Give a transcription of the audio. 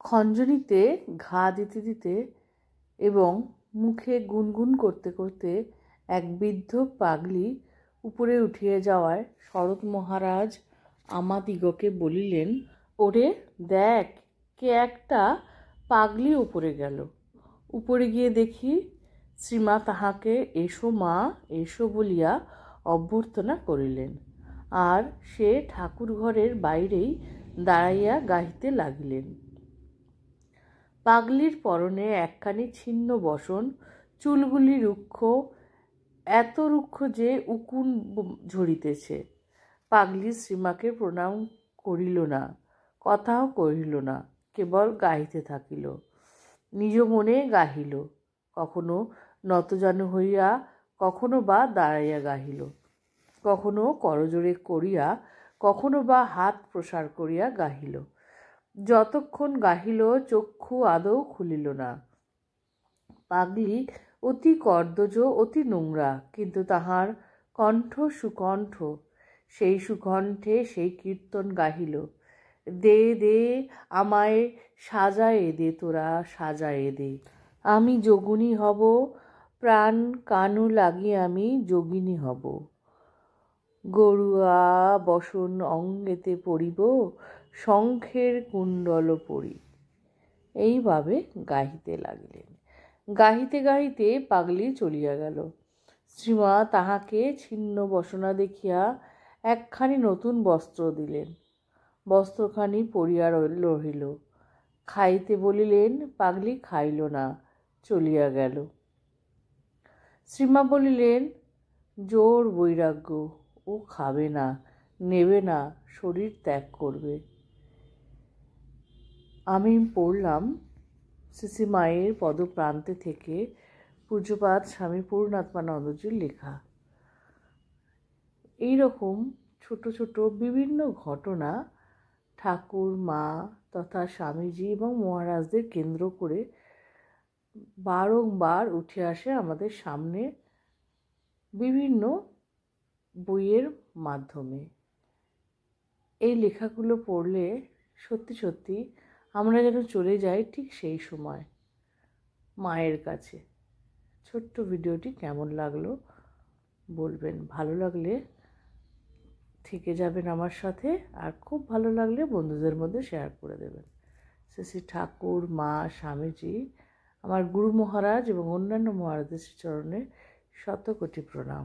খঞ্জনিতে ঘা দিতে দিতে এবং মুখে গুনগুন করতে করতে এক বৃদ্ধ পাগলি উপরে উঠিয়া যাওয়ায় শরৎ মহারাজ আমাদিগকে বলিলেন, ওরে দেখ, কে একটা পাগলি উপরে গেল। উপরে গিয়ে দেখি শ্রীমা তাহাকে এসো মা এসো বলিয়া অভ্যর্থনা করিলেন, আর সে ঠাকুর ঘরের বাইরেই দাঁড়াইয়া গাহিতে লাগিলেন। পাগলির পরনে একখানি ছিন্ন বসন, চুলগুলি রুক্ষ, এত রুক্ষ যে উকুন ঝরিতেছে। পাগলি শ্রীমাকে প্রণাম করিল না, কথাও কহিল না, কেবল গাহিতে থাকিল। নিজ মনে গাহিল, কখনো নতজানু হইয়া, কখনো বা দাঁড়াইয়া গাহিল, কখনো করজোড়ে করিয়া, কখনো বা হাত প্রসার করিয়া গাহিল। যতক্ষণ গাহিল চক্ষু আদৌ খুলিল না। পাগলি অতি কর্দজ, অতি নোংরা, কিন্তু তাহার কণ্ঠ সুকণ্ঠ। সেই সুকণ্ঠে সেই কীর্তন গাহিল, দে দে আমায় সাজায়ে দে, তোরা সাজায়ে দে, আমি যোগিনী হব, প্রাণ কানু লাগি আমি যোগিনী হব, গরুয়া বসন অঙ্গেতে পরিব, শঙ্খের কুণ্ডল পরি। এইভাবে গাহিতে লাগিলেন। গাহিতে গাহিতে পাগলি চলিয়া গেল। শ্রীমা তাহাকে ছিন্ন বসনা দেখিয়া একখানি নতুন বস্ত্র দিলেন। বস্ত্রখানি পরিয়া রহিল। খাইতে বলিলেন, পাগলি খাইল না, চলিয়া গেল। শ্রীমা বলিলেন, জোর বৈরাগ্য, ও খাবে না, নেবে না, শরীর ত্যাগ করবে। আমি পড়লাম শ্রী মায়ের পদপ্রান্তে থেকে পূজ্যপাদ স্বামী পূর্ণাত্মানন্দজির লেখা। এইরকম ছোট ছোট বিভিন্ন ঘটনা ঠাকুর, মা তথা স্বামীজি এবং মহারাজদের কেন্দ্র করে বারংবার উঠে আসে আমাদের সামনে বিভিন্ন বইয়ের মাধ্যমে। এই লেখাগুলো পড়লে সত্যি সত্যি আমরা যেন চলে যাই ঠিক সেই সময় মায়ের কাছে। ছোট্ট ভিডিওটি কেমন লাগলো বলবেন, ভালো লাগলে থেকে যাবেন আমার সাথে, আর খুব ভালো লাগলে বন্ধুদের মধ্যে শেয়ার করে দেবেন। শ্রী ঠাকুর, মা, স্বামীজি, আমার গুরু মহারাজ এবং অন্যান্য মহারাজদের চরণে শতকোটি প্রণাম।